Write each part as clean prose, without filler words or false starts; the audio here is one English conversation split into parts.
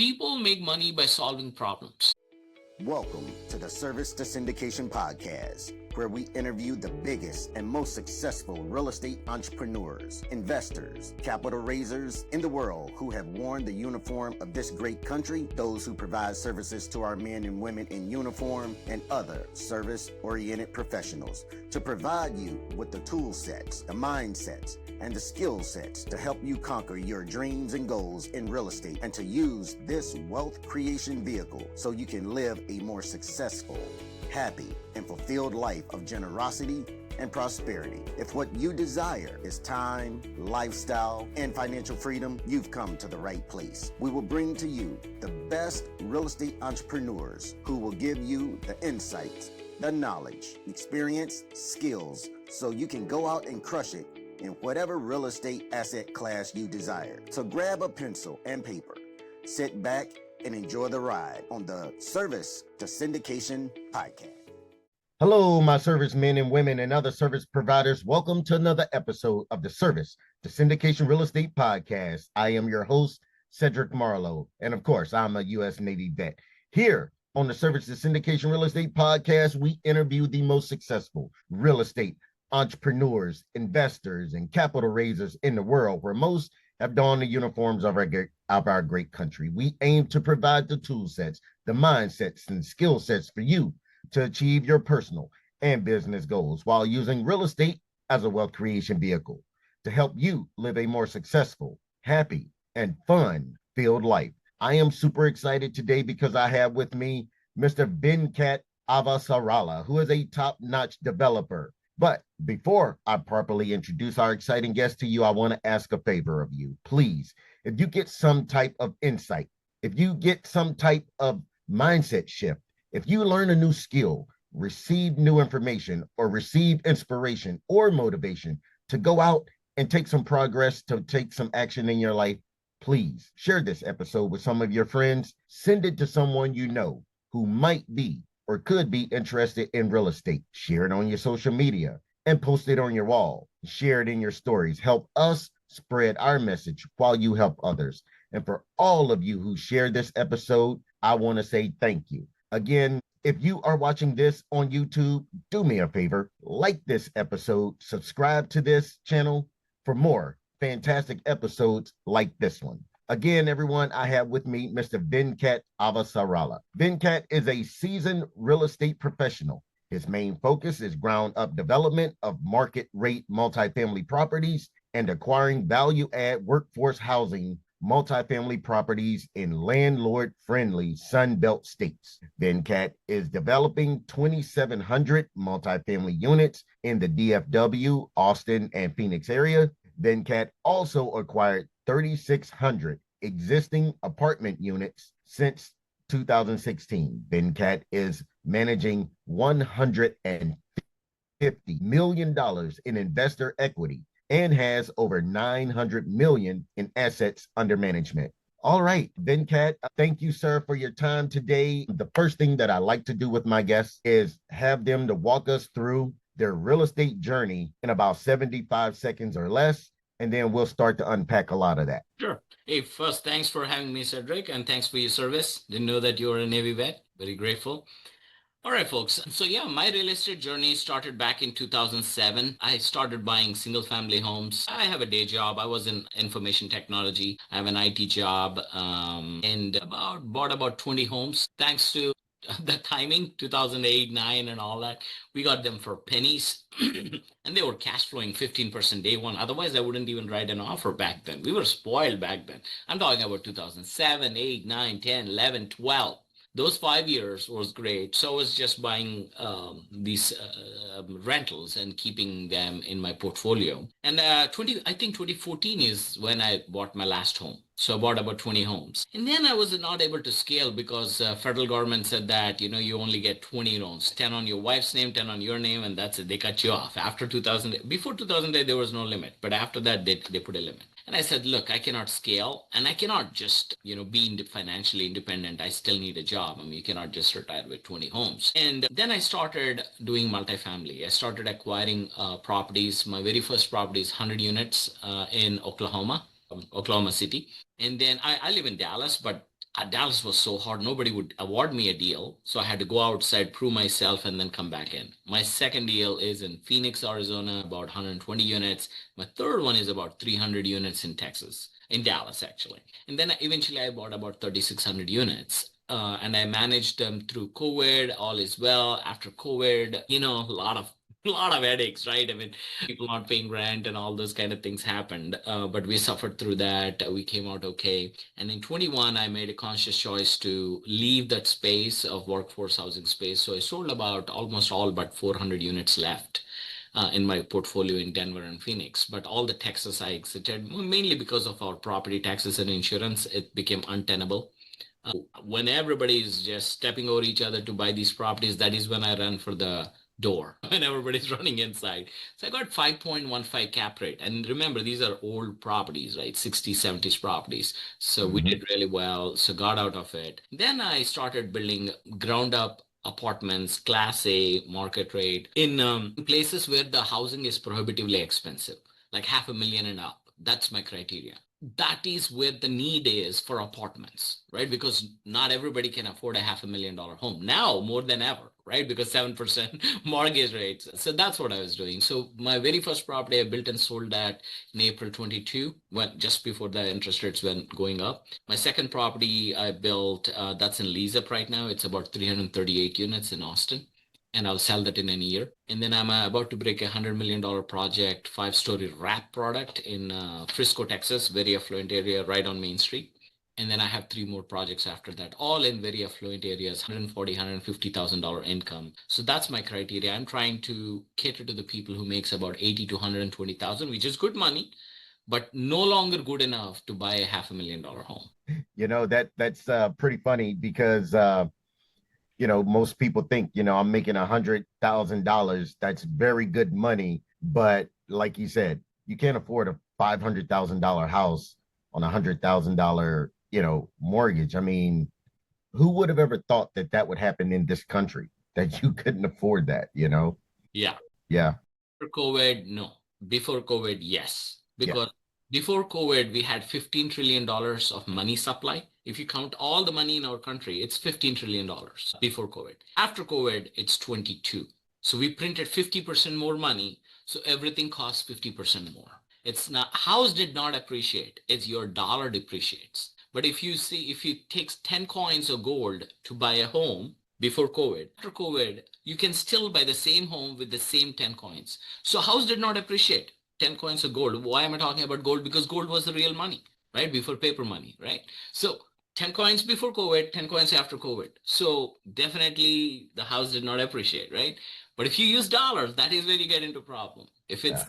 People make money by solving problems. Welcome to the Service to Syndication Podcast, where we interview the biggest and most successful real estate entrepreneurs, investors, capital raisers in the world who have worn the uniform of this great country, those who provide services to our men and women in uniform, and other service-oriented professionals to provide you with the tool sets, the mindsets, and the skill sets to help you conquer your dreams and goals in real estate and to use this wealth creation vehicle so you can live a more successful, happy, and fulfilled life of generosity and prosperity. If what you desire is time, lifestyle, and financial freedom, you've come to the right place. We will bring to you the best real estate entrepreneurs who will give you the insights, the knowledge, experience, skills, so you can go out and crush it in whatever real estate asset class you desire. So grab a pencil and paper, sit back, and enjoy the ride on the Service to Syndication Podcast. Hello, my servicemen and women and other service providers. Welcome to another episode of the Service to Syndication Real Estate Podcast. I am your host, Cedric Marlow, and of course, I'm a U.S. Navy vet. Here on the Service to Syndication Real Estate Podcast, we interview the most successful real estate entrepreneurs, investors, and capital raisers in the world, where most have donned the uniforms of our great country. We aim to provide the tool sets, the mindsets, and skill sets for you to achieve your personal and business goals while using real estate as a wealth creation vehicle to help you live a more successful, happy, and fun-filled life. I am super excited today because I have with me Mr. Venkat Avasarala, who is a top-notch developer. But before I properly introduce our exciting guest to you, I want to ask a favor of you. Please, if you get some type of insight, if you get some type of mindset shift, if you learn a new skill, receive new information, or receive inspiration or motivation to go out and take some progress, to take some action in your life, please share this episode with some of your friends. Send it to someone you know who might be or could be interested in real estate. Share it on your social media and post it on your wall. Share it in your stories. Help us spread our message while you help others. And for all of you who shared this episode, I want to say thank you. Again, if you are watching this on YouTube, do me a favor, like this episode, subscribe to this channel for more fantastic episodes like this one. Again, everyone, I have with me Mr. Venkat Avasarala. Venkat is a seasoned real estate professional. His main focus is ground-up development of market-rate multifamily properties and acquiring value-add workforce housing multifamily properties in landlord-friendly Sunbelt states. Venkat is developing 2,700 multifamily units in the DFW, Austin, and Phoenix area. Venkat also acquired 3,600 existing apartment units since 2016. Venkat is managing $150 million in investor equity and has over $900 million in assets under management. All right, Venkat, thank you, sir, for your time today. The first thing that I like to do with my guests is have them to walk us through their real estate journey in about 75 seconds or less. And then we'll start to unpack a lot of that. Sure. Hey, first, thanks for having me, Cedric, and thanks for your service. Didn't know that you were a Navy vet. Very grateful. All right, folks. So yeah, my real estate journey started back in 2007. I started buying single family homes. I have a day job. I was in information technology. I have an IT job and bought about 20 homes. Thanks to the timing, 2008, 9 and all that, we got them for pennies and they were cash flowing 15% day one. Otherwise, I wouldn't even write an offer back then. We were spoiled back then. I'm talking about 2007, 8, 9, 10, 11, 12. Those 5 years was great. So I was just buying these rentals and keeping them in my portfolio. And I think 2014 is when I bought my last home. So I bought about 20 homes. And then I was not able to scale because federal government said that, you only get 20 loans, 10 on your wife's name, 10 on your name, and that's it. They cut you off. Before 2008, there was no limit. But after that, they put a limit. And I said, look, I cannot scale and I cannot just, be financially independent. I still need a job. I mean, you cannot just retire with 20 homes. And then I started doing multifamily. I started acquiring properties. My very first property is 100 units in Oklahoma City. And then I live in Dallas, but Dallas was so hard. Nobody would award me a deal. So I had to go outside, prove myself, and then come back in. My second deal is in Phoenix, Arizona, about 120 units. My third one is about 300 units in Texas, in Dallas, actually. And then eventually I bought about 3,600 units. And I managed them through COVID. All is well. After COVID, a lot of headaches, right? I mean, people not paying rent and all those kind of things happened. But we suffered through that. We came out okay. And in 21, I made a conscious choice to leave that space of workforce housing space. So I sold about almost all but 400 units left. In my portfolio in Denver and Phoenix, but all the Texas I exited mainly because of our property taxes and insurance. It became untenable. When everybody is just stepping over each other to buy these properties, that is when I run for the door when everybody's running inside. So I got 5.15 cap rate. And remember, these are old properties, right? 60s, 70s properties. So we did really well. So got out of it. Then I started building ground up apartments, class A, market rate, in places where the housing is prohibitively expensive, like $500,000 and up. That's my criteria. That is where the need is for apartments, right? Because not everybody can afford a $500,000 home now more than ever, right? Because 7% mortgage rates. So that's what I was doing. So my very first property I built and sold that in April 22, when just before the interest rates went going up. My second property I built, that's in lease up right now. It's about 338 units in Austin, and I'll sell that in a year. And then I'm about to break $100 million project, 5-story wrap product in Frisco, Texas, very affluent area right on Main Street. And then I have 3 more projects after that, all in very affluent areas, $150,000 income. So that's my criteria. I'm trying to cater to the people who makes about 80 to 120,000, which is good money, but no longer good enough to buy a $500,000 home. That's pretty funny because most people think, I'm making $100,000. That's very good money. But like you said, you can't afford a $500,000 house on $100,000, mortgage. I mean, who would have ever thought that that would happen in this country, that you couldn't afford that, Yeah. Yeah. After COVID, no. Before COVID, yes. Because before COVID, we had $15 trillion of money supply. If you count all the money in our country, it's $15 trillion before COVID. After COVID, it's 22. So we printed 50% more money. So everything costs 50% more. It's not, house did not appreciate. It's your dollar depreciates. But if you take 10 coins of gold to buy a home before COVID, after COVID, you can still buy the same home with the same 10 coins. So house did not appreciate. 10 coins of gold. Why am I talking about gold? Because gold was the real money, right? Before paper money, right? So 10 coins before COVID, 10 coins after COVID. So definitely the house did not appreciate, right? But if you use dollars, that is where you get into problem. If it's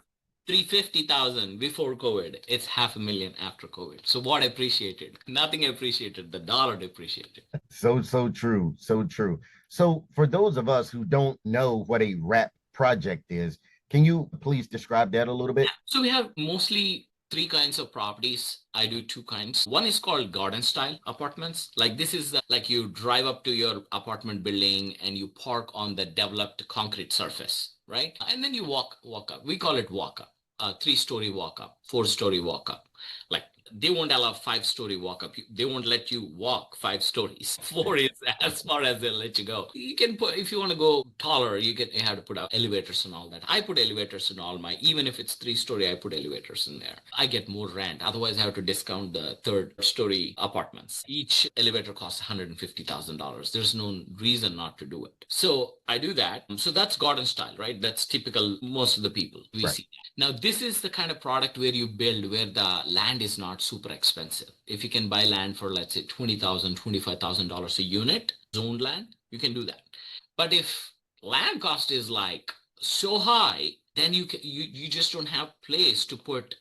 350,000 before COVID, it's $500,000 after COVID. So what appreciated? Nothing appreciated. The dollar depreciated. So true. So true. So for those of us who don't know what a wrap project is, can you please describe that a little bit? So we have mostly 3 kinds of properties. I do 2 kinds. One is called garden style apartments. Like this is like you drive up to your apartment building and you park on the developed concrete surface, right? And then you walk up. We call it walk up. 3-story walk up, 4-story walk up. Like they won't allow 5-story walk up. They won't let you walk 5 stories. 4 is as far as they'll let you go. You can put, if you want to go taller, you have to put out elevators and all that. I put elevators in all my, even if it's 3-story, I put elevators in there. I get more rent. Otherwise I have to discount the 3rd-story apartments. Each elevator costs $150,000. There's no reason not to do it. So I do that. So that's garden style, right? That's typical most of the people we see. Now this is the kind of product where you build where the land is not super expensive. If you can buy land for, let's say, $20,000, $25,000 a unit, zoned land, you can do that. But if land cost is like so high, then you just don't have place to put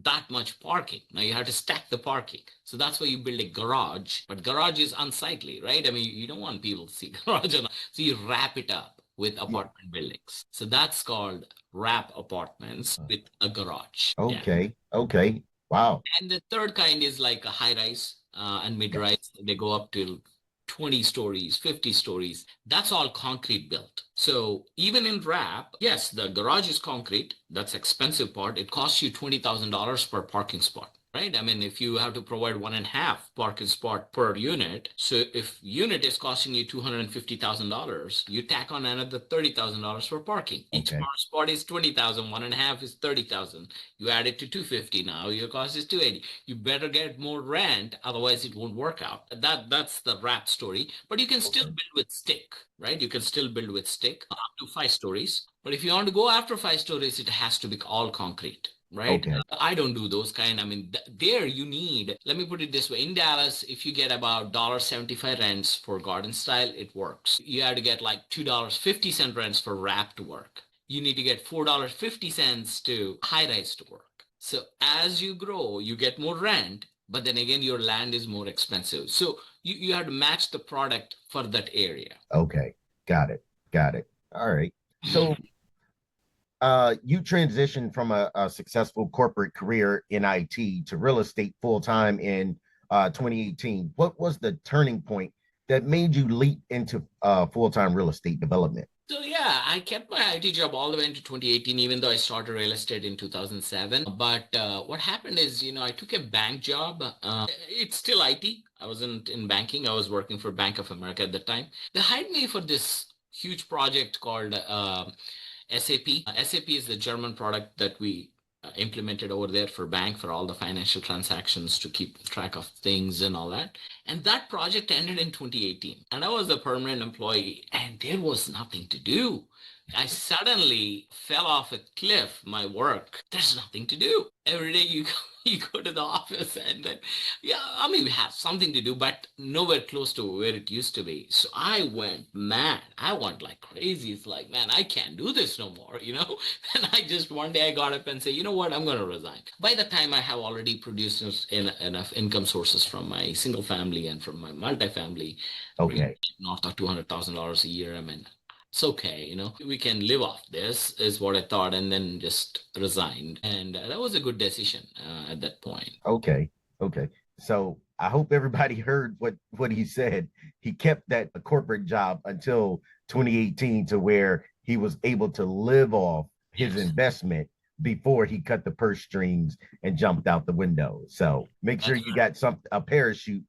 that much parking. Now you have to stack the parking. So that's why you build a garage. But garage is unsightly, right? I mean, you don't want people to see garage. So you wrap it up with apartment buildings. So that's called wrap apartments with a garage. Okay. Okay. Wow. And the third kind is like a high rise and mid rise. They go up to 20 stories, 50 stories. That's all concrete built. So even in wrap, yes, the garage is concrete. That's expensive part. It costs you $20,000 per parking spot. right? I mean, if you have to provide 1.5 parking spot per unit, so if unit is costing you $250,000, you tack on another $30,000 for parking. Each Okay. park spot is 20,000, 1.5 is 30,000. You add it to 250 now, your cost is 280. You better get more rent, otherwise it won't work out. That's the wrap story. But you can still Okay. build with stick, right? You can still build with stick up to 5 stories. But if you want to go after 5 stories, it has to be all concrete, right? Okay. I don't do those kind. I mean, there you need, let me put it this way. In Dallas, if you get about $1.75 rents for garden style, it works. You have to get like $2.50 rents for wrap to work. You need to get $4.50 to high rise to work. So as you grow, you get more rent, but then again, your land is more expensive. So you have to match the product for that area. Okay. Got it. Got it. All right. So you transitioned from a successful corporate career in IT to real estate full time in 2018. What was the turning point that made you leap into full time real estate development? So yeah, I kept my IT job all the way into 2018, even though I started real estate in 2007. But what happened is, I took a bank job. It's still IT. I wasn't in banking. I was working for Bank of America at the time. They hired me for this huge project called SAP. SAP is the German product that we implemented over there for bank for all the financial transactions to keep track of things and all that. And that project ended in 2018. And I was a permanent employee and there was nothing to do. I suddenly fell off a cliff, my work. There's nothing to do. Every day you go, you go to the office and then, yeah, I mean, we have something to do, but nowhere close to where it used to be. So I went mad. I went like crazy. It's like, man, I can't do this no more, And I just, one day I got up and say, you know what, I'm going to resign. By the time I have already produced enough income sources from my single family and from my multifamily, Okay. north of $200,000 a year, I mean, it's okay, we can live off this, is what I thought, and then just resigned. And that was a good decision at that point. Okay. Okay. So I hope everybody heard what he said. He kept that corporate job until 2018 to where he was able to live off his Yes. investment before he cut the purse strings and jumped out the window. So make sure you got a parachute,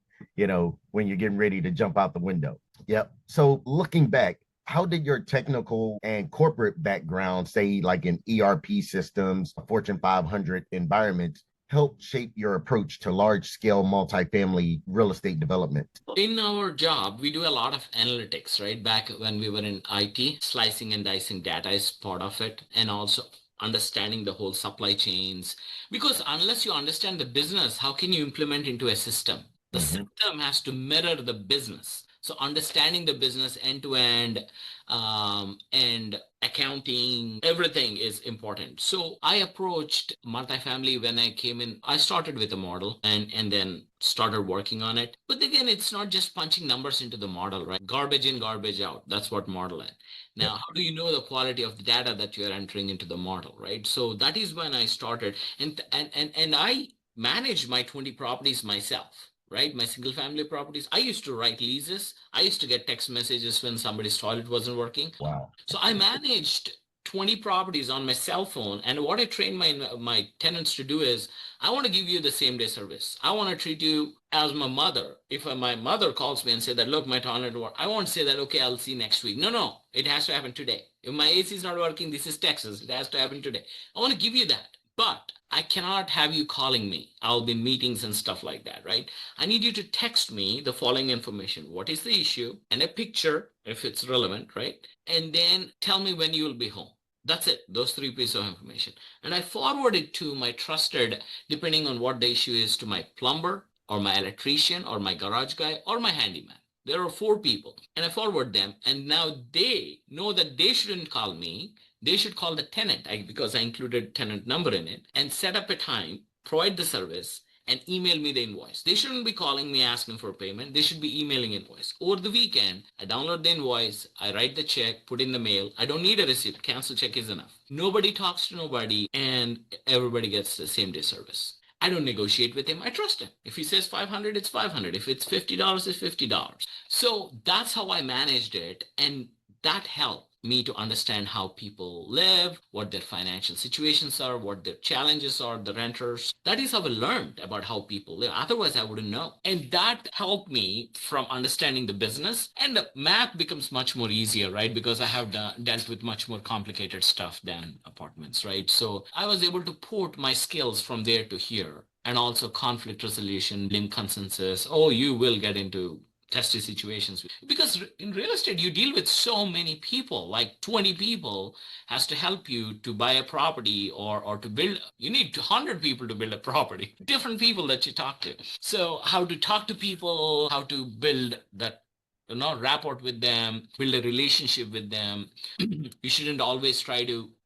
when you're getting ready to jump out the window. Yep. So looking back, how did your technical and corporate background, say like in ERP systems, Fortune 500 environments, help shape your approach to large scale multifamily real estate development? In our job, we do a lot of analytics, right? Back when we were in IT, slicing and dicing data is part of it. And also understanding the whole supply chains. Because unless you understand the business, how can you implement into a system? The system has to mirror the business. So understanding the business end to end and accounting, everything is important. So I approached multifamily when I came in. I started with a model and then started working on it. But again, it's not just punching numbers into the model, right? Garbage in, garbage out. That's what model is. Now, how do you know the quality of the data that you're entering into the model, right? So that is when I started. And I managed my 20 properties myself, right? My single family properties. I used to write leases. I used to get text messages when somebody's toilet wasn't working. Wow. So I managed 20 properties on my cell phone. And what I train my tenants to do is, I want to give you the same day service. I want to treat you as my mother. If my mother calls me and say that, look, my toilet work, I won't say that, okay, I'll see next week. No, it has to happen today. If my AC is not working, this is Texas. It has to happen today. I want to give you that. But I cannot have you calling me. I'll be in meetings and stuff like that, right? I need you to text me the following information. What is the issue? And a picture, if it's relevant, right? And then tell me when you will be home. That's it. Those 3 pieces of information. And I forward it to my trusted, depending on what the issue is, to my plumber or my electrician or my garage guy or my handyman. There are 4 people. And I forward them. And now they know that they shouldn't call me. They should call the tenant, because I included tenant number in it, and set up a time, provide the service, and email me the invoice. They shouldn't be calling me asking for payment. They should be emailing invoice. Over the weekend, I download the invoice, I write the check, put in the mail. I don't need a receipt. Cancel check is enough. Nobody talks to nobody, and everybody gets the same day service. I don't negotiate with him. I trust him. If he says 500, it's 500. If it's $50, it's $50. So that's how I managed it. And that helped. me to understand how people live, what their financial situations are, what their challenges are, the renters. That is how I learned about how people live. Otherwise, I wouldn't know. And that helped me from understanding the business. And the math becomes much more easier, right? Because I have dealt with much more complicated stuff than apartments, right? So I was able to port my skills from there to here. And also conflict resolution, link consensus. Oh, you will get into testy situations because in real estate you deal with so many people, like 20 people has to help you to buy a property or to build. You need 100 people to build a property, different people that you talk to. So how to talk to people, how to build that rapport with them, build a relationship with them. You shouldn't always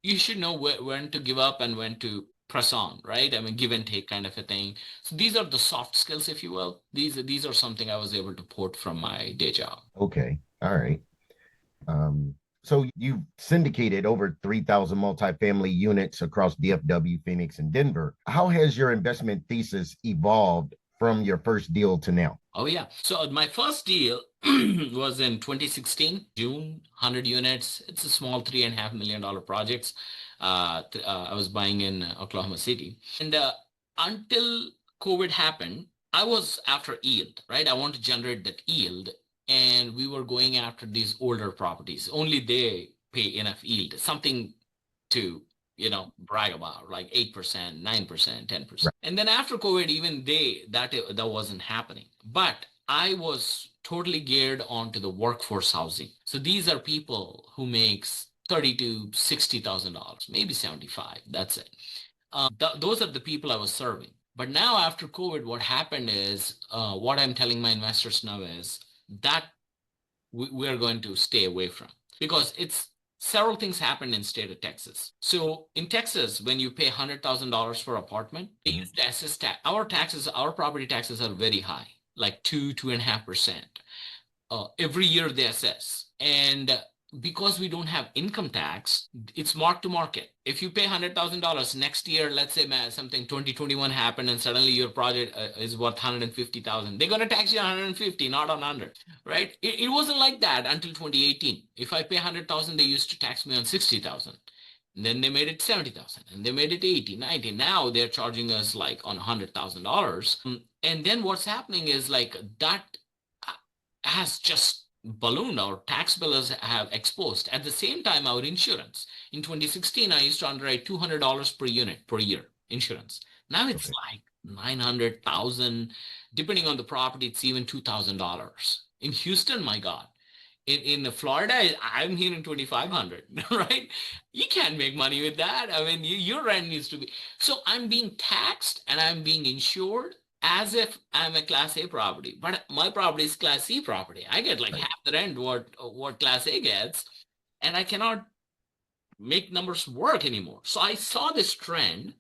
you should know when to give up and when to press on, right? I mean, give and take kind of a thing. So these are the soft skills, if you will. These are something I was able to port from my day job. Okay. All right. So you've syndicated over 3,000 multifamily units across DFW, Phoenix, and Denver. How has your investment thesis evolved from your first deal to now? Oh, yeah. So my first deal was in 2016, June, 100 units. It's a small $3.5 million projects. I was buying in Oklahoma City. And until COVID happened, I was after yield, right? I want to generate that yield. And we were going after these older properties. Only they pay enough yield, something to brag about, like 8%, 9%, 10%. Right. And then after COVID, even that wasn't happening. But I was totally geared onto the workforce housing. So these are people who makes $30,000 to $60,000, maybe 75. That's it. Those are the people I was serving. But now after COVID, what happened is, what I'm telling my investors now is that we're going to stay away from, because it's several things happen in state of Texas. So in Texas, when you pay $100,000 for apartment, they use the assessed tax. Our property taxes are very high, like 2.5%. Every year they assess. And because we don't have income tax, it's mark to market. If you pay $100,000 next year, let's say something 2021 happened and suddenly your project is worth 150,000, they're going to tax you 150, not on 100, right? It wasn't like that until 2018. If I pay 100,000, they used to tax me on 60,000. Then they made it 70,000 and they made it 80, 90. Now they're charging us like on $100,000. And then what's happening is like that has just ballooned. Our tax bills have exposed. At the same time, our insurance. In 2016, I used to underwrite $200 per unit per year insurance. Now it's like 900,000. Depending on the property, it's even $2,000. In Houston, my God. In Florida, I'm hearing 2,500, right? You can't make money with that. I mean, your rent needs to be. So I'm being taxed and I'm being insured as if I'm a Class A property, but my property is Class C property. I get like half the rent what Class A gets, and I cannot make numbers work anymore. So I saw this trend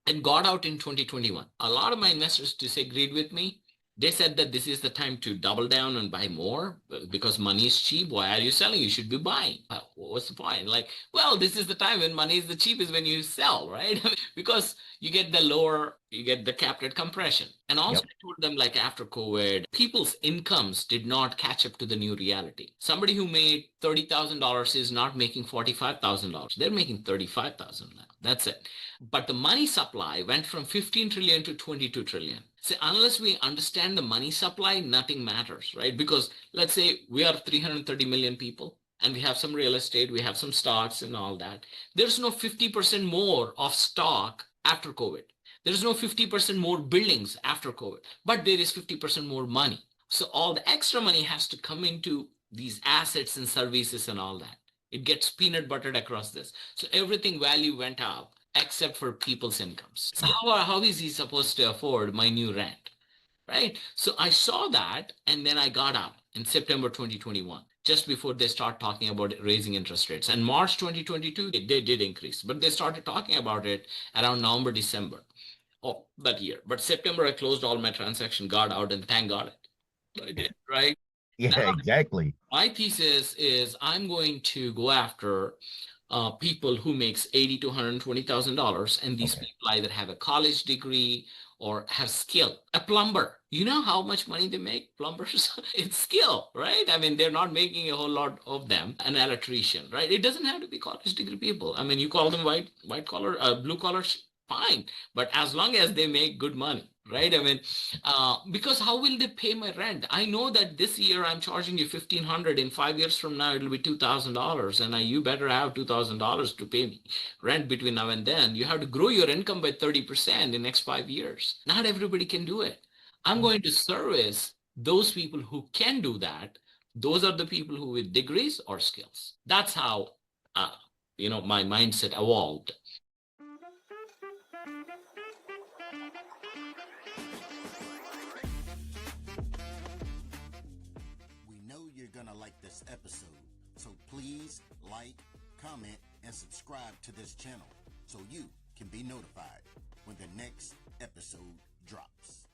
and got out in 2021. A lot of my investors disagreed with me. They said that this is the time to double down and buy more because money is cheap. Why are you selling? You should be buying. What's the point? Like, well, this is the time when money is the cheapest, when you sell, right? Because you get the cap rate compression. And also I told them, like, after COVID, people's incomes did not catch up to the new reality. Somebody who made $30,000 is not making $45,000. They're making $35,000 now. That's it. But the money supply went from 15 trillion to 22 trillion. So unless we understand the money supply, nothing matters, right? Because let's say we are 330 million people and we have some real estate, we have some stocks and all that. There's no 50% more of stock after COVID. There's no 50% more buildings after COVID, but there is 50% more money. So all the extra money has to come into these assets and services and all that. It gets peanut buttered across this. So everything value went up except for people's incomes. So how is he supposed to afford my new rent, right? So I saw that, and then I got out in September 2021, just before they start talking about raising interest rates. And March 2022, they did increase, but they started talking about it around November, December of that year. But September, I closed all my transaction, got out, and thank God I did, right? Yeah, now, exactly. My thesis is I'm going to go after people who makes $80,000 to $120,000, and these people either have a college degree or have skill. A plumber, You know how much money they make, plumbers? It's skill, right? I mean, they're not making a whole lot of them. An electrician, right? It doesn't have to be college degree people. I mean, you call them white collar, blue collar, fine. But as long as they make good money, right? I mean, because how will they pay my rent? I know that this year I'm charging you 1,500. In 5 years from now, it'll be $2,000, and you better have $2,000 to pay me rent between now and then. You have to grow your income by 30% in the next 5 years. Not everybody can do it. I'm going to service those people who can do that. Those are the people who with degrees or skills. That's how, my mindset evolved. We know you're gonna like this episode, so please like, comment, and subscribe to this channel so you can be notified when the next episode drops.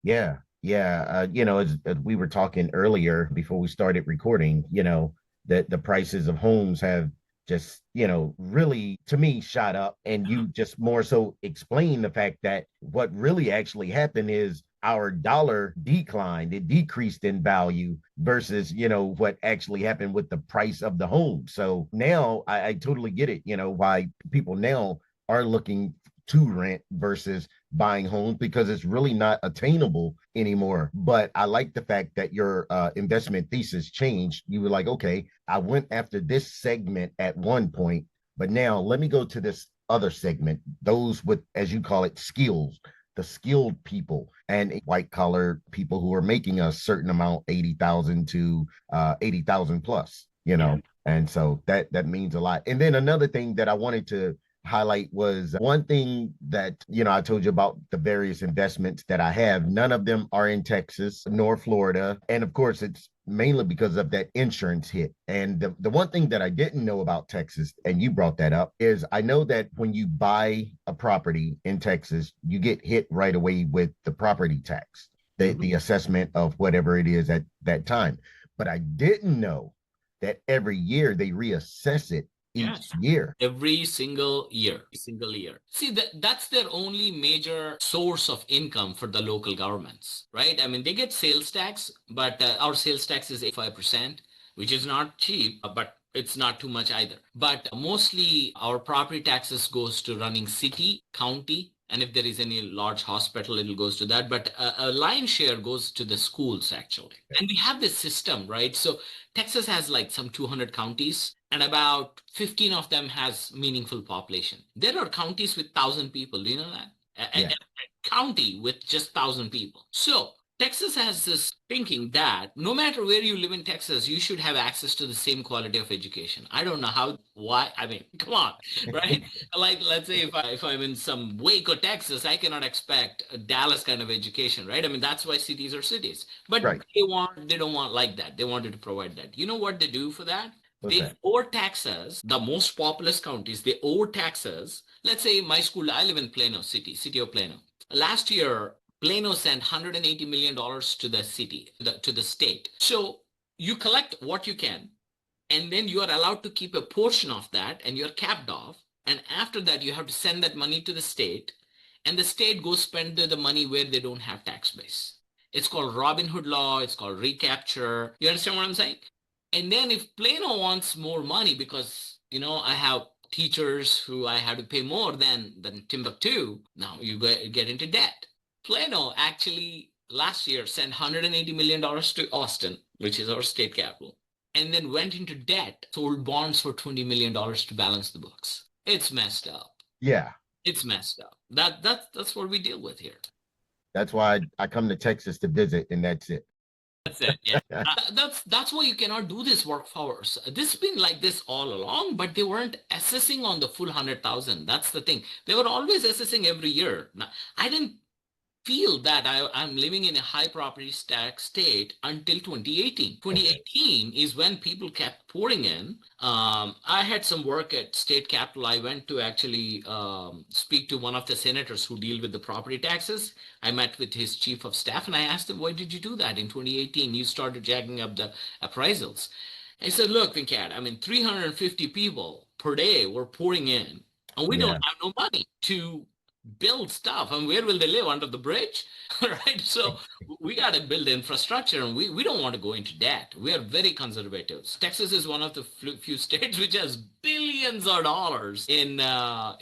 Yeah, yeah. As we were talking earlier before we started recording, that the prices of homes have just, really, to me, shot up. And you just more so explain the fact that what really actually happened is our dollar declined, it decreased in value versus, what actually happened with the price of the home. So now I totally get it, why people now are looking to rent versus buying homes because it's really not attainable anymore. But I like the fact that your investment thesis changed. You were like, okay, I went after this segment at one point, but now let me go to this other segment, those with, as you call it, skills, the skilled people and white collar people who are making a certain amount, 80,000 to 80,000 plus, Yeah. and so that means a lot. And then another thing that I wanted to highlight was one thing that I told you about the various investments that I have. None of them are in Texas nor Florida, and of course it's mainly because of that insurance hit. And the one thing that I didn't know about Texas, and you brought that up, is I know that when you buy a property in Texas, you get hit right away with the property tax, the assessment of whatever it is at that time. But I didn't know that every year they reassess it each Yes. year. Every single year, single year. See, that's their only major source of income for the local governments, right? I mean, they get sales tax, but our sales tax is 85%, which is not cheap, but it's not too much either. But mostly our property taxes goes to running city, county, and if there is any large hospital, it goes to that. But a lion's share goes to the schools, actually. And we have this system, right? So Texas has like some 200 counties, and about 15 of them has meaningful population. There are counties with 1,000 people. Do you know that? Yeah. A county with just 1,000 people. So Texas has this thinking that no matter where you live in Texas, you should have access to the same quality of education. I don't know why. I mean, come on, right? Like, let's say if I'm in some Waco, Texas, I cannot expect a Dallas kind of education, right? I mean, that's why cities are cities. But Right. they don't want like that. They wanted to provide that. You know what they do for that? What's They that? overtax us, the most populous counties, they overtax us. Let's say my school, I live in Plano city of Plano. Last year, Plano sent $180 million to the city, to the state. So you collect what you can, and then you are allowed to keep a portion of that, and you're capped off. And after that, you have to send that money to the state, and the state goes spend the money where they don't have tax base. It's called Robin Hood law. It's called recapture. You understand what I'm saying? And then if Plano wants more money because, I have teachers who I have to pay more than Timbuktu, now you get into debt. Plano actually last year sent $180 million to Austin, which is our state capital, and then went into debt, sold bonds for $20 million to balance the books. It's messed up. Yeah. It's messed up. That's what we deal with here. That's why I come to Texas to visit, and that's it. That's it. Yeah. That's why you cannot do this work hours. This has been like this all along, but they weren't assessing on the full 100,000. That's the thing. They were always assessing every year. Now, I didn't feel that I'm living in a high property tax state until 2018. 2018 is when people kept pouring in. I had some work at state capitol. I went to actually speak to one of the senators who deal with the property taxes. I met with his chief of staff and I asked him, why did you do that in 2018? You started jacking up the appraisals. He said, look, Venkat, I mean, 350 people per day were pouring in, and we don't have no money to build stuff. And where will they live? Under the bridge? Right? So we got to build infrastructure, and we don't want to go into debt. We are very conservative. Texas is one of the few states which has billions of dollars in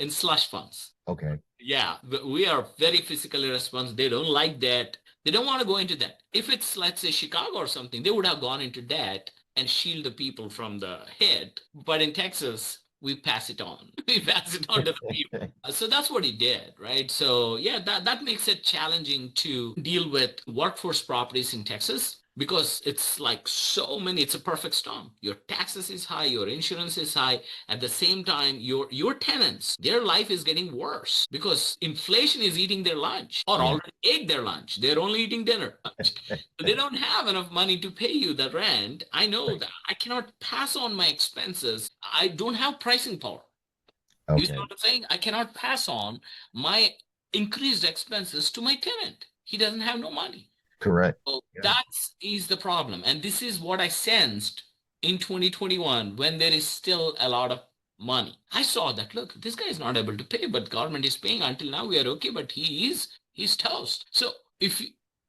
slush funds. Okay. Yeah, we are very fiscally responsible. They don't like debt. They don't want to go into debt. If it's, let's say, Chicago or something, they would have gone into debt and shield the people from the hit. But in Texas, we pass it on. We pass it on to the people. So that's what he did, right? So yeah, that makes it challenging to deal with workforce properties in Texas, because it's like so many, it's a perfect storm. Your taxes is high, your insurance is high. At the same time, your tenants, their life is getting worse because inflation is eating their lunch, or already ate their lunch. They're only eating dinner. They don't have enough money to pay you the rent. I know that I cannot pass on my expenses. I don't have pricing power. You see what I'm saying? I cannot pass on my increased expenses to my tenant. He doesn't have no money. Correct. So that is the problem. And this is what I sensed in 2021 when there is still a lot of money. I saw that, look, this guy is not able to pay, but government is paying. Until now, we are okay, but he's toast. So if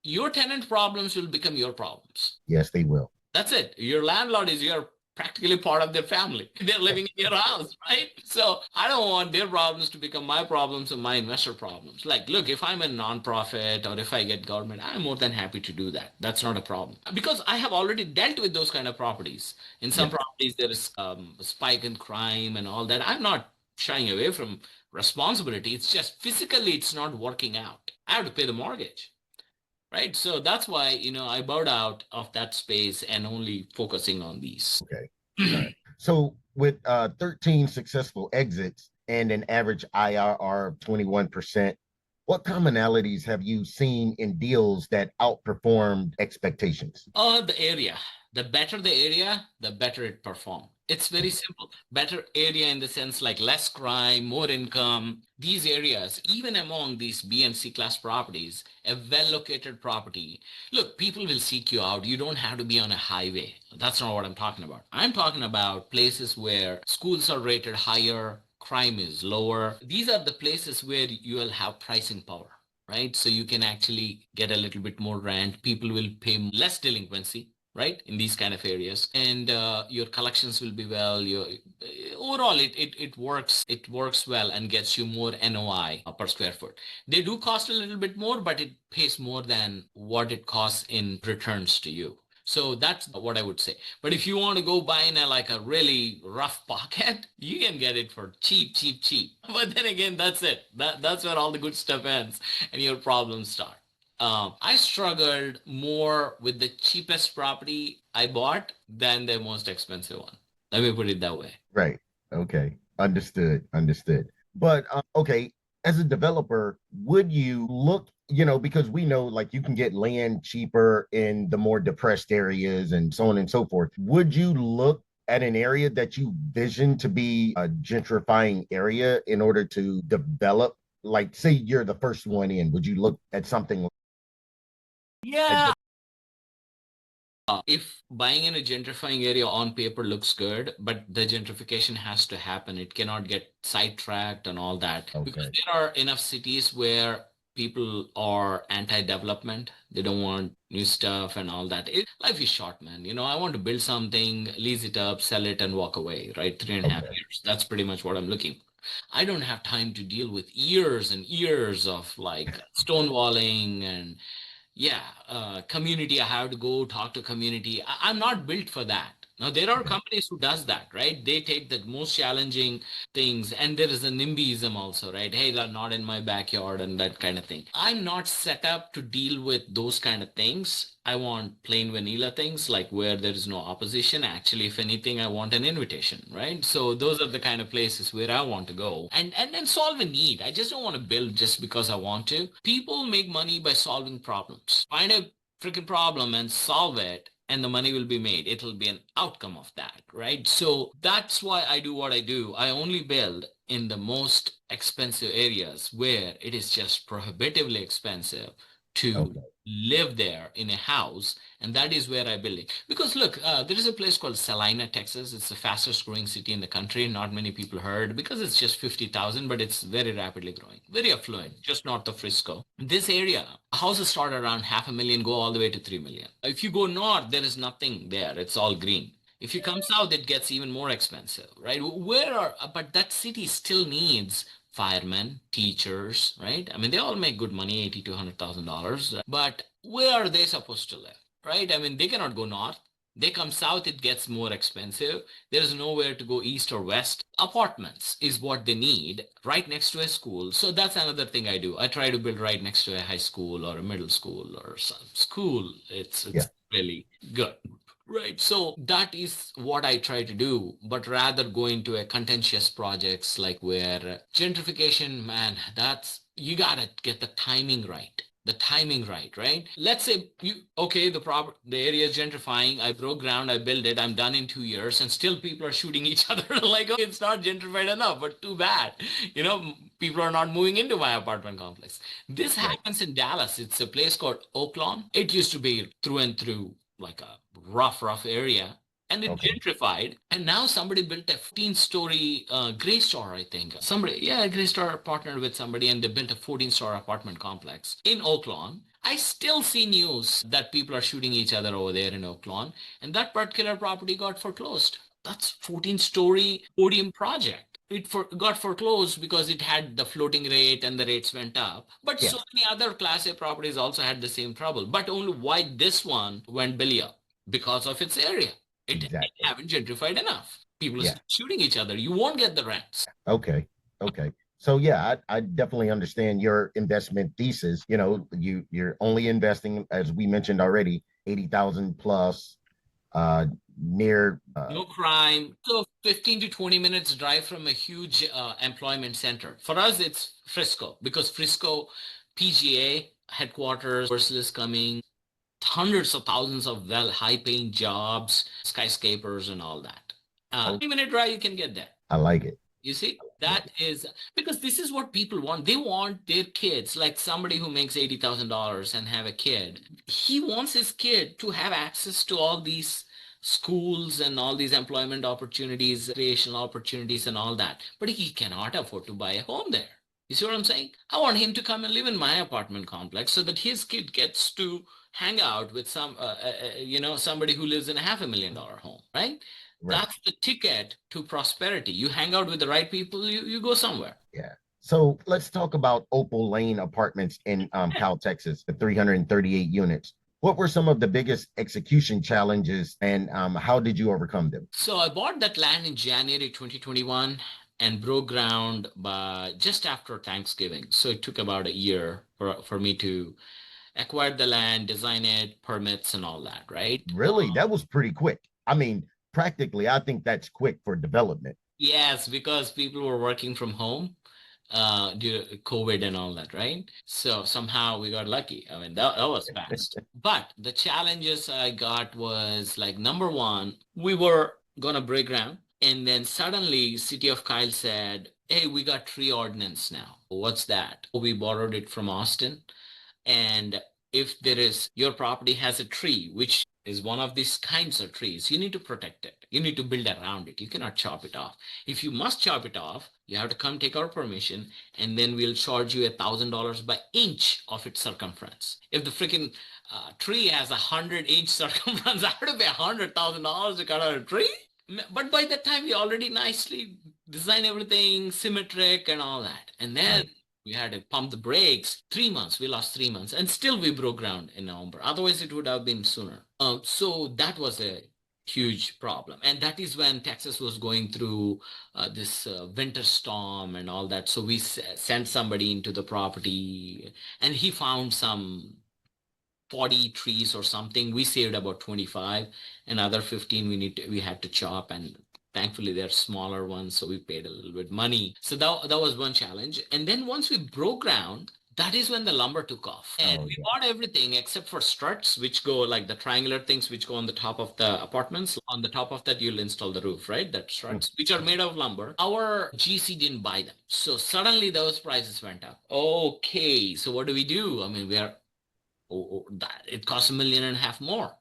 your tenant problems will become your problems. Yes, they will. That's it. Your landlord is your practically part of their family. They're living in your house, right? So I don't want their problems to become my problems or my investor problems. Like, look, if I'm a nonprofit or if I get government, I'm more than happy to do that. That's not a problem. Because I have already dealt with those kind of properties. In some properties, there is a spike in crime and all that. I'm not shying away from responsibility. It's just physically, it's not working out. I have to pay the mortgage. Right. So that's why, I bowed out of that space and only focusing on these. Okay. Right. So with 13 successful exits and an average IRR of 21%, what commonalities have you seen in deals that outperformed expectations? The area. The better the area, the better it performs. It's very simple. Better area in the sense like less crime, more income. These areas, even among these B and C class properties, a well-located property. Look, people will seek you out. You don't have to be on a highway. That's not what I'm talking about. I'm talking about places where schools are rated higher, crime is lower. These are the places where you will have pricing power, right? So you can actually get a little bit more rent. People will pay less delinquency, right, in these kind of areas, and your collections will be well. Your overall, it works well and gets you more NOI per square foot. They do cost a little bit more, but it pays more than what it costs in returns to you. So that's what I would say. But if you want to go buy in a really rough pocket, you can get it for cheap. But then again, that's it. That's where all the good stuff ends and your problems start. I struggled more with the cheapest property I bought than the most expensive one. Let me put it that way. Right. Okay. Understood. But okay, as a developer, would you look, because we know like you can get land cheaper in the more depressed areas and so on and so forth. Would you look at an area that you vision to be a gentrifying area in order to develop? Like, say you're the first one in, would you look at something? Yeah. If buying in a gentrifying area on paper looks good, but the gentrification has to happen. It cannot get sidetracked and all that. Okay. Because there are enough cities where people are anti-development. They don't want new stuff and all that. Life is short, man. I want to build something, lease it up, sell it, and walk away, right? 3.5 years. That's pretty much what I'm looking for. I don't have time to deal with years and years of like stonewalling and community. I have to go talk to community. I'm not built for that. Now, there are companies who does that, right? They take the most challenging things, and there is a NIMBYism also, right? Hey, they're not in my backyard and that kind of thing. I'm not set up to deal with those kind of things. I want plain vanilla things like where there is no opposition. Actually, if anything, I want an invitation, right? So those are the kind of places where I want to go and then solve a need. I just don't want to build just because I want to. People make money by solving problems. Find a freaking problem and solve it, and the money will be made. It'll be an outcome of that, right? So that's why I do what I do. I only build in the most expensive areas where it is just prohibitively expensive to Okay. live there in a house, and that is where I built it. Because look, there is a place called Salina, Texas. It's the fastest growing city in the country. Not many people heard because it's just 50,000, but it's very rapidly growing, very affluent, just north of Frisco. This area, houses start around 500,000, go all the way to 3 million. If you go north, there is nothing there. It's all green. If you come south, it gets even more expensive, right? But that city still needs firemen, teachers, right? I mean, they all make good money, 80 to $100,000. But where are they supposed to live, right? I mean, they cannot go north. They come south, it gets more expensive. There's nowhere to go east or west. Apartments is what they need right next to a school. So that's another thing I do. I try to build right next to a high school or a middle school or some school. It's Yeah. really good. Right. So that is what I try to do, but rather go into a contentious projects like where gentrification, man, that's, you gotta get the timing right. The timing right? Let's say the area is gentrifying. I broke ground, I built it, I'm done in 2 years, and still people are shooting each other like, oh, it's not gentrified enough, but too bad. People are not moving into my apartment complex. This Right. happens in Dallas. It's a place called Oaklawn. It used to be through and through like a rough area, and it Okay. gentrified, and now somebody built a 14-story gray star, I think. Gray star partnered with somebody, and they built a 14-star apartment complex in Oaklawn. I still see news that people are shooting each other over there in Oaklawn, and that particular property got foreclosed. That's 14-story podium project. Got foreclosed because it had the floating rate and the rates went up. But Yeah. so many other Class A properties also had the same trouble. But only why this one went belly up? Because of its area. It Exactly. haven't gentrified enough. People are Yeah. still shooting each other. You won't get the rents. Okay. Okay. So yeah, I definitely understand your investment thesis. You're only investing, as we mentioned already, 80,000 plus, near No crime. So 15 to 20 minutes drive from a huge employment center. For us, it's Frisco because Frisco PGA headquarters, Universal is coming, hundreds of thousands of high-paying jobs, skyscrapers and all that. 3-minute drive, you can get there. I like it. You see, that is because this is what people want. They want their kids, like somebody who makes $80,000 and have a kid. He wants his kid to have access to all these schools and all these employment opportunities, recreational opportunities and all that. But he cannot afford to buy a home there. You see what I'm saying? I want him to come and live in my apartment complex so that his kid gets to hang out with somebody who lives in a $500,000 home, right? Right. That's the ticket to prosperity. You hang out with the right people, you go somewhere. Yeah. So let's talk about Opal Lane Apartments in Cal, Texas, the 338 units. What were some of the biggest execution challenges, and how did you overcome them? So I bought that land in January 2021 and broke ground by just after Thanksgiving. So it took about a year for me to acquire the land, design it, permits and all that, right? Really? That was pretty quick. I mean, practically, I think that's quick for development. Yes, because people were working from home due to COVID and all that, right? So somehow we got lucky. I mean, that was fast. But the challenges I got was like, number one, we were gonna break ground. And then suddenly City of Kyle said, hey, we got tree ordinance now. What's that? We borrowed it from Austin. And if your property has a tree, which is one of these kinds of trees, you need to protect it. You need to build around it. You cannot chop it off. If you must chop it off, you have to come take our permission, and then we'll charge you $1,000 by inch of its circumference. If the freaking tree has 100-inch circumference, I have to pay $100,000 to cut out a tree. But by that time, we already nicely designed everything symmetric and all that. And then we had to pump the brakes. 3 months, we lost 3 months, and still we broke ground in November. Otherwise, it would have been sooner. So that was a huge problem. And that is when Texas was going through this winter storm and all that. So we sent somebody into the property, and he found some 40 trees or something. We saved about 25, another 15 we had to chop, and thankfully they're smaller ones, so we paid a little bit money. So that was one challenge. And then once we broke ground, that is when the lumber took off. And we bought everything except for struts, which go like the triangular things which go on the top of the apartments. On the top of that, you'll install the roof, right? That struts, which are made of lumber. Our GC didn't buy them. So suddenly those prices went up. Okay, so what do? I mean, It costs $1.5 million more.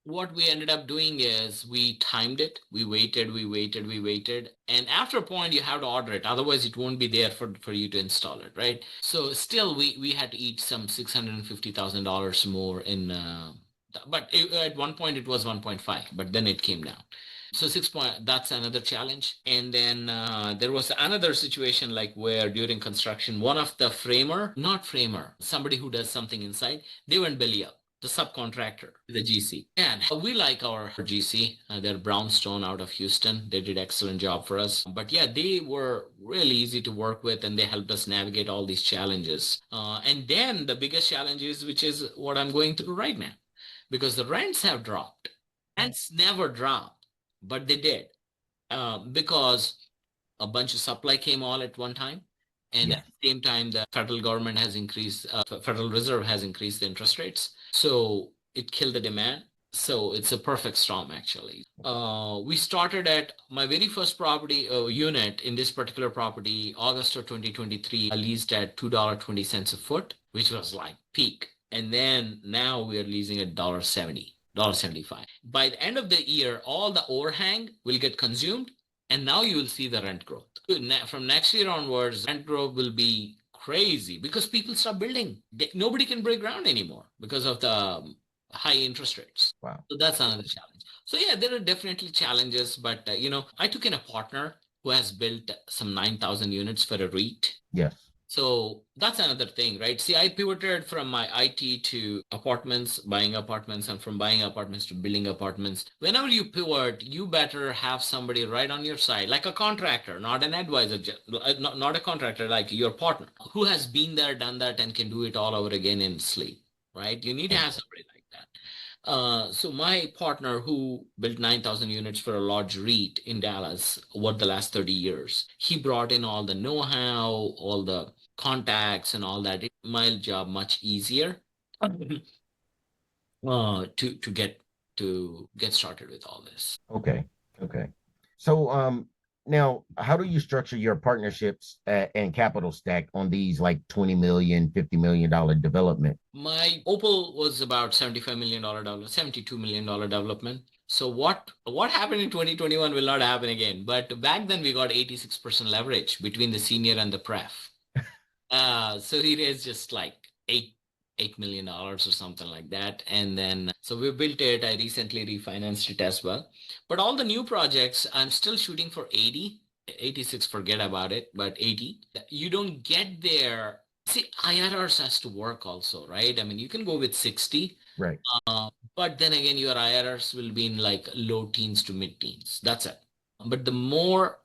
What we ended up doing is we timed it. We waited. And after a point, you have to order it. Otherwise, it won't be there for you to install it, right? So still, we had to eat some $650,000 more in, but at one point it was 1.5, but then it came down. So 6 point, that's another challenge. And then there was another situation like where during construction, one of the somebody who does something inside, they went belly up. The subcontractor, the GC. And we like our GC. They're Brownstone out of Houston. They did excellent job for us. But yeah, they were really easy to work with and they helped us navigate all these challenges. And then the biggest challenge is, which is what I'm going through right now, because the rents have dropped. Rents never dropped, but they did because a bunch of supply came all at one time. And at the same time, the federal government has increased, Federal Reserve has increased the interest rates. So it killed the demand. So it's a perfect storm, actually. We started at my very first property unit in this particular property, August of 2023, leased at $2.20 a foot, which was like peak. And then now we are leasing at $1.70, $1.75. By the end of the year, all the overhang will get consumed. And now you will see the rent growth. From next year onwards, rent growth will be crazy because people stop building. Nobody can break ground anymore because of the high interest rates. Wow. So that's another challenge. So yeah, there are definitely challenges, but I took in a partner who has built some 9,000 units for a REIT. Yes. So that's another thing, right? See, I pivoted from my IT to apartments, buying apartments, and from buying apartments to building apartments. Whenever you pivot, you better have somebody right on your side, like a contractor, not an advisor, not a contractor, like your partner, who has been there, done that, and can do it all over again in sleep, right? You need to have somebody like that. So my partner who built 9,000 units for a large REIT in Dallas over the last 30 years, he brought in all the know-how, all the contacts and all that. It made my job much easier to get started with all this. Okay. So now how do you structure your partnerships and capital stack on these like $20 million, $50 million development? My Opal was about $75 million, $72 million development. So what happened in 2021 will not happen again. But back then we got 86% leverage between the senior and the pref. So it is just like $8 million or something like that. And then, so we built it. I recently refinanced it as well. But all the new projects, I'm still shooting for 80, 86, forget about it, but 80. You don't get there. See, IRRs has to work also, right? I mean, you can go with 60. Right. But then again, your IRRs will be in like low teens to mid teens. That's it. But the more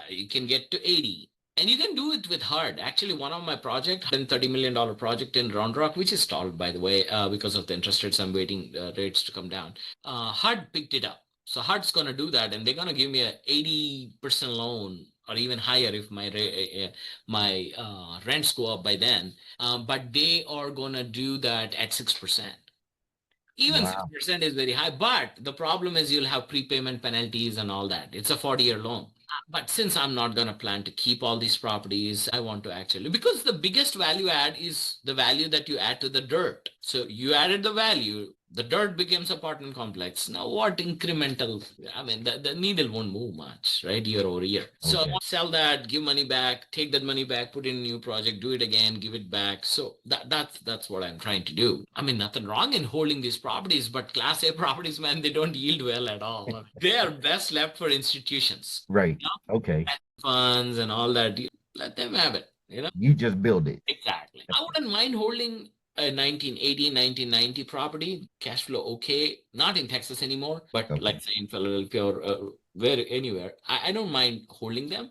you can get to 80, and you can do it with HUD. Actually, one of my projects, $130 million project in Round Rock, which is stalled, by the way, because of the interest rates. I'm waiting rates to come down. HUD picked it up. So HUD's going to do that, and they're going to give me a 80% loan or even higher if my rents go up by then. But they are going to do that at 6%. Even 6% is very high, but the problem is you'll have prepayment penalties and all that. It's a 40-year loan. But since I'm not going to plan to keep all these properties, I want to actually, because the biggest value add is the value that you add to the dirt. So you added the value, the dirt becomes apartment complex. Now what incremental, I mean, the needle won't move much, right? Year over year. So I want to sell that, give money back, take that money back, put in a new project, do it again, give it back. So that's what I'm trying to do. I mean, nothing wrong in holding these properties, but Class A properties, man, they don't yield well at all. They are best left for institutions. Right. Okay. Funds and all that. Let them have it. You just build it. Exactly. I wouldn't mind holding a 1980, 1990 property, cash flow okay, not in Texas anymore, but like say in Philadelphia or anywhere. I don't mind holding them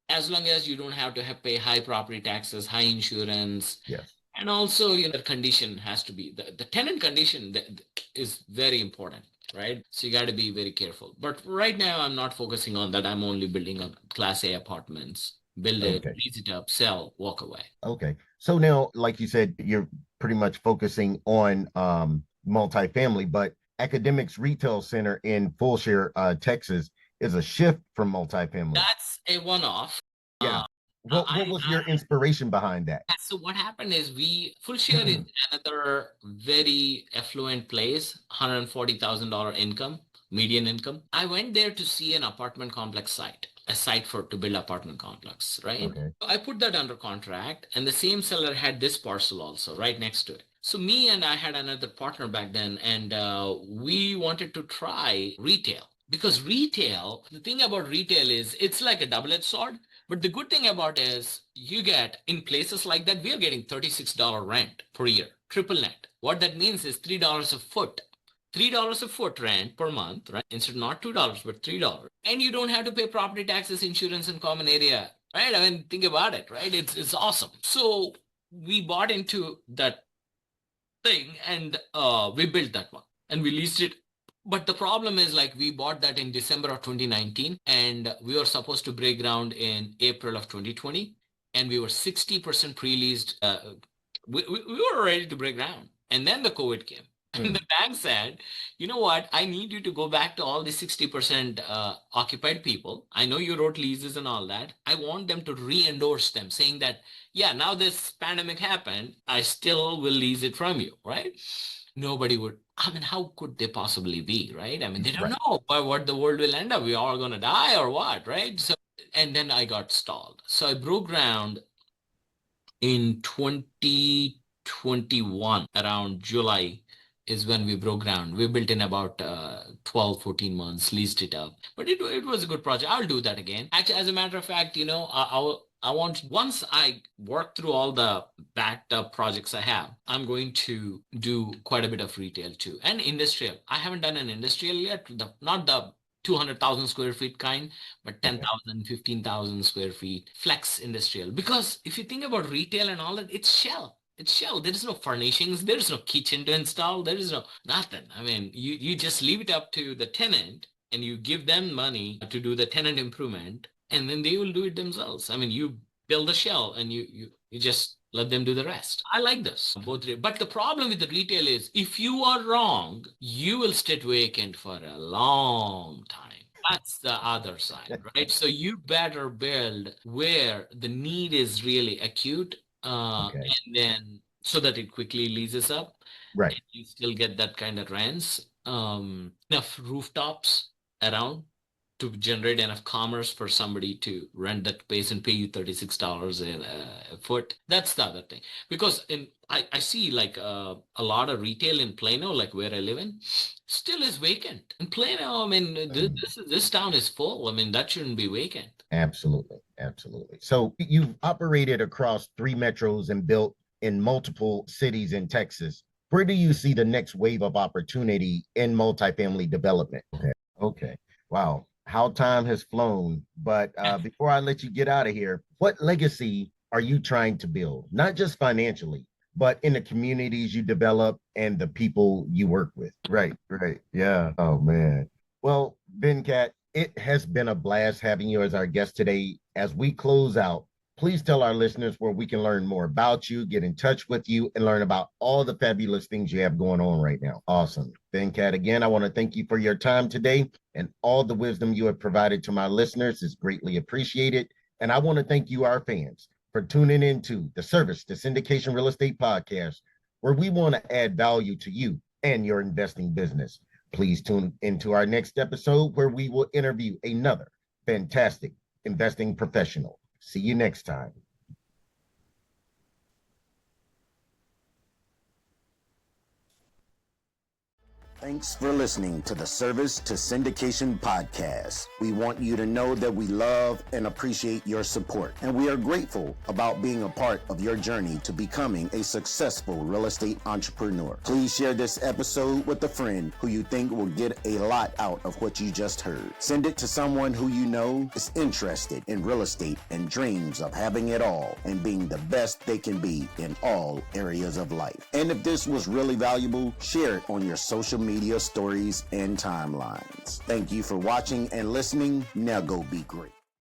as long as you don't have to pay high property taxes, high insurance. Yes. And also, the condition has to be, the tenant condition is very important, right? So you got to be very careful. But right now, I'm not focusing on that. I'm only building up Class A apartments. Build it, lease it up, sell, walk away. Okay. So now, like you said, you're pretty much focusing on multifamily, but Academics Retail Center in Fulshire, Texas is a shift from multifamily. That's a one-off. Yeah. What was your inspiration behind that? So what happened is Full Share is another very affluent place, $140,000 income, median income. I went there to see an apartment complex site, a site to build apartment complex, right? Okay. I put that under contract, and the same seller had this parcel also right next to it. So me and I had another partner back then, and we wanted to try retail. Because retail, the thing about retail is it's like a double-edged sword. But the good thing about is you get in places like that, we are getting $36 rent per year, triple net. What that means is $3 a foot. $3 a foot rent per month, right? Instead of not $2, but $3. And you don't have to pay property taxes, insurance, and common area, right? I mean, think about it, right? It's awesome. So we bought into that thing and we built that one and we leased it. But the problem is like we bought that in December of 2019 and we were supposed to break ground in April of 2020 and we were 60% pre-leased. We were ready to break ground and then the COVID came. And the bank said, you know what, I need you to go back to all the 60% occupied people. I know you wrote leases and all that. I want them to re-endorse them saying that, yeah, now this pandemic happened, I still will lease it from you, right? Nobody would. I mean, how could they possibly be, right? I mean, they don't know what the world will end up. We all going to die or what, right? So, and then I got stalled. So I broke ground in 2021, around July is when we broke ground. We built in about 12, 14 months, leased it up. But it was a good project. I'll do that again. Actually, as a matter of fact, you know, I want, once I work through all the backed up projects I have, I'm going to do quite a bit of retail too. And industrial. I haven't done an industrial yet, not the 200,000 square feet kind, but 10,000, 15,000 square feet flex industrial. Because if you think about retail and all that, it's shell. It's shell. There is no furnishings. There is no kitchen to install. There is no nothing. I mean, you just leave it up to the tenant and you give them money to do the tenant improvement and then they will do it themselves. I mean, you build a shell and you just let them do the rest. I like this. But the problem with the retail is if you are wrong, you will stay vacant for a long time. That's the other side, right? So you better build where the need is really acute. And then so that it quickly leases up, right? And you still get that kind of rents, enough rooftops around to generate enough commerce for somebody to rent that space and pay you $36 a foot. That's the other thing. Because I see like a lot of retail in Plano, like where I live in, still is vacant. In Plano, I mean, this town is full. I mean, that shouldn't be vacant. Absolutely. Absolutely. So you've operated across 3 metros and built in multiple cities in Texas. Where do you see the next wave of opportunity in multifamily development? Okay. Wow. How time has flown. But before I let you get out of here, what legacy are you trying to build? Not just financially, but in the communities you develop and the people you work with. Right. Yeah. Oh, man. Well, Venkat, it has been a blast having you as our guest today. As we close out, please tell our listeners where we can learn more about you, get in touch with you, and learn about all the fabulous things you have going on right now. Awesome. Venkat, again, I want to thank you for your time today and all the wisdom you have provided to my listeners is greatly appreciated. And I want to thank you, our fans, for tuning into the Syndication Real Estate Podcast, where we want to add value to you and your investing business. Please tune into our next episode where we will interview another fantastic investing professional. See you next time. Thanks for listening to the Service to Syndication Podcast. We want you to know that we love and appreciate your support, and we are grateful about being a part of your journey to becoming a successful real estate entrepreneur. Please share this episode with a friend who you think will get a lot out of what you just heard. Send it to someone who you know is interested in real estate and dreams of having it all and being the best they can be in all areas of life. And if this was really valuable, share it on your social media stories and timelines. Thank you for watching and listening. Now go be great.